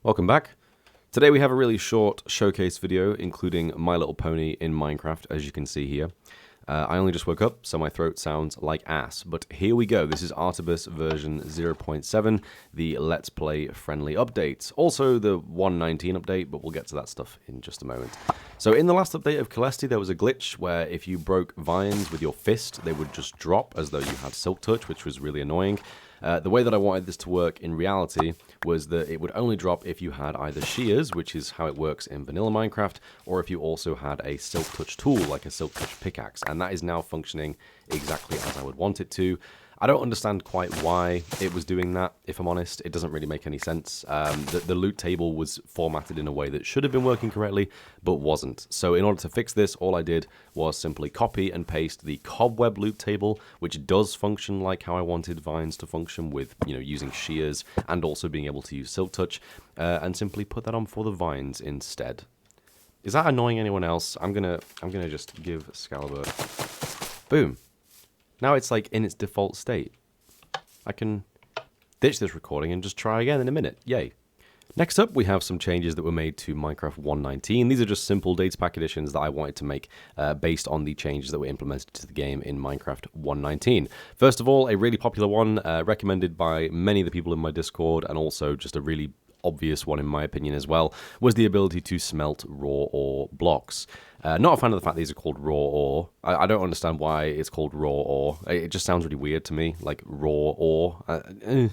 Welcome back. Today we have a really short showcase video including My Little Pony in Minecraft, as you can see here. I only just woke up, so my throat sounds like ass, but here we go. This is Artibus version 0.7, the Let's Play friendly update. Also the 1.19 update, but we'll get to that stuff in just a moment. So in the last update of Celeste, there was a glitch where if you broke vines with your fist, they would just drop as though you had Silk Touch, which was really annoying. The way that I wanted this to work in reality was that it would only drop if you had either shears, which is how it works in vanilla Minecraft, or if you also had a Silk Touch tool, like a Silk Touch pickaxe, and that is now functioning exactly as I would want it to. I don't understand quite why it was doing that, if I'm honest. It doesn't really make any sense. The loot table was formatted in a way that should have been working correctly, but wasn't. So in order to fix this, all I did was simply copy and paste the cobweb loot table, which does function like how I wanted vines to function with, using shears and also being able to use Silk Touch, and simply put that on for the vines instead. Is that annoying anyone else? I'm gonna just give Excalibur. Boom. Now it's like in its default state. I can ditch this recording and just try again in a minute. Yay. Next up, we have some changes that were made to Minecraft 1.19. These are just simple data pack additions that I wanted to make based on the changes that were implemented to the game in Minecraft 1.19. First of all, a really popular one recommended by many of the people in my Discord, and also just a really obvious one in my opinion as well, was the ability to smelt raw ore blocks. Not a fan of the fact that these are called raw ore. I don't understand why it's called raw ore. It just sounds really weird to me, like raw ore. I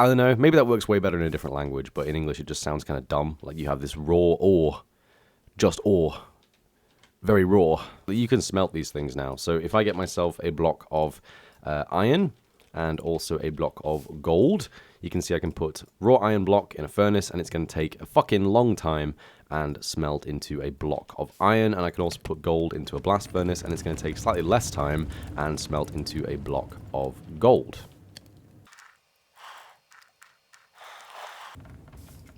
don't know, maybe that works way better in a different language, but in English it just sounds kind of dumb. Like you have this raw ore, just ore, very raw. You can smelt these things now. So if I get myself a block of iron, and also a block of gold, you can see I can put raw iron block in a furnace, and it's going to take a fucking long time and smelt into a block of iron. And I can also put gold into a blast furnace, and it's going to take slightly less time and smelt into a block of gold.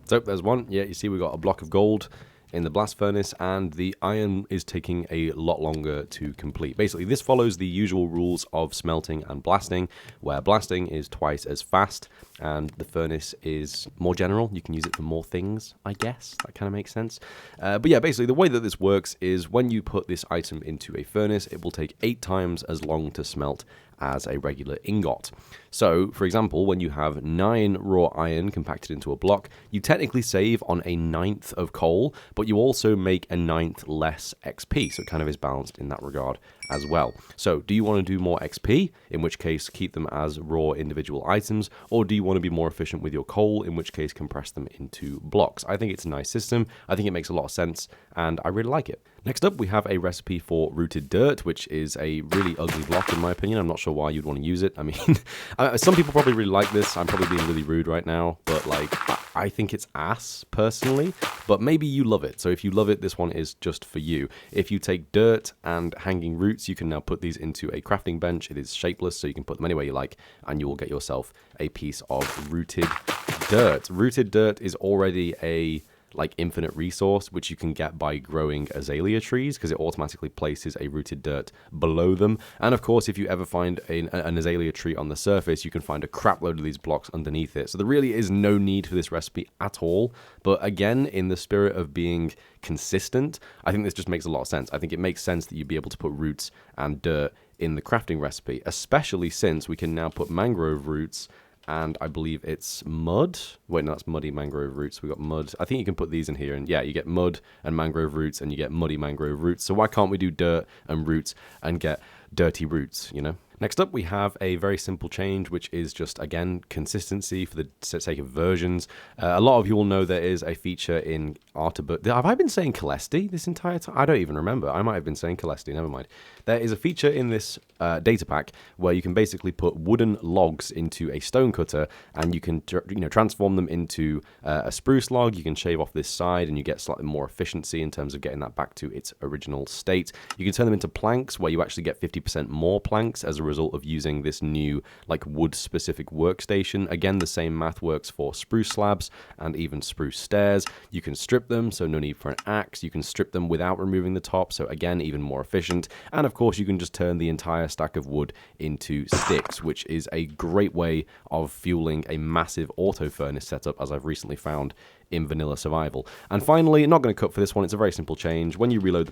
So there's one. Yeah, you see we got a block of gold in the blast furnace, and the iron is taking a lot longer to complete. Basically, this follows the usual rules of smelting and blasting, where blasting is twice as fast, and the furnace is more general. You can use it for more things, I guess. That kind of makes sense. But yeah, basically, the way that this works is when you put this item into a furnace, it will take 8 times as long to smelt as a regular ingot. So, for example, when you have 9 raw iron compacted into a block, you technically save on a 9th of coal, but you also make a 9th less XP, so it kind of is balanced in that regard as well. So, do you want to do more XP, in which case keep them as raw individual items, or do you want to be more efficient with your coal, in which case compress them into blocks? I think it's a nice system, I think it makes a lot of sense, and I really like it. Next up, we have a recipe for rooted dirt, which is a really ugly block in my opinion. I'm not sure why you'd want to use it. I mean, some people probably really like this. I'm probably being really rude right now, but like, I think it's ass personally, but maybe you love it. So if you love it, this one is just for you. If you take dirt and hanging roots, you can now put these into a crafting bench. It is shapeless, so you can put them anywhere you like, and you will get yourself a piece of rooted dirt. Rooted dirt is already a infinite resource, which you can get by growing azalea trees, because it automatically places a rooted dirt below them. And of course, if you ever find an azalea tree on the surface, you can find a crap load of these blocks underneath it. So there really is no need for this recipe at all. But again, in the spirit of being consistent, I think this just makes a lot of sense. I think it makes sense that you'd be able to put roots and dirt in the crafting recipe, especially since we can now put mangrove roots and I believe it's mud. Wait, no, that's muddy mangrove roots. We got mud. I think you can put these in here, and yeah, you get mud and mangrove roots, and you get muddy mangrove roots. So why can't we do dirt and roots and get dirty roots, Next up, we have a very simple change, which is just, again, consistency for the sake of versions. A lot of you will know there is a feature in Artibus. Have I been saying Celeste this entire time? I don't even remember. I might have been saying Celeste, never mind. There is a feature in this data pack where you can basically put wooden logs into a stone cutter, and you can transform them into a spruce log. You can shave off this side, and you get slightly more efficiency in terms of getting that back to its original state. You can turn them into planks, where you actually get 50% 50% more planks as a result of using this new like wood-specific workstation. Again, the same math works for spruce slabs and even spruce stairs. You can strip them, so no need for an axe. You can strip them without removing the top, so again, even more efficient. And of course, you can just turn the entire stack of wood into sticks, which is a great way of fueling a massive auto furnace setup, as I've recently found in vanilla survival. And finally, not going to cut for this one, it's a very simple change. When you reload the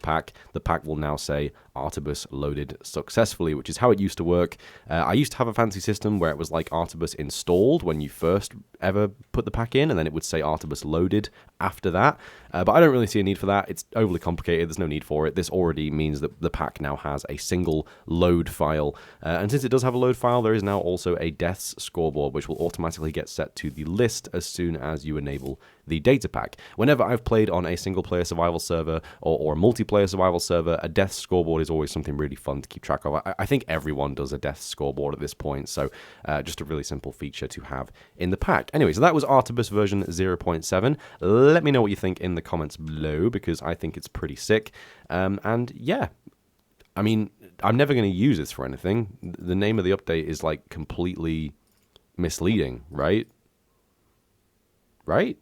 pack will now say Artibus loaded successfully, which is how it used to work. I used to have a fancy system where it was like Artibus installed when you first ever put the pack in, and then it would say Artibus loaded after that. But I don't really see a need for that. It's overly complicated. There's no need for it. This already means that the pack now has a single load file. And since it does have a load file, there is now also a deaths scoreboard, which will automatically get set to the list as soon as you enable the data pack. Whenever I've played on a single-player survival server or a multiplayer survival server, a death scoreboard is always something really fun to keep track of. I think everyone does a death scoreboard at this point, so just a really simple feature to have in the pack. Anyway, so that was Artibus version 0.7. Let me know what you think in the comments below, because I think it's pretty sick. And yeah, I mean, I'm never going to use this for anything. The name of the update is like completely misleading, right? Right?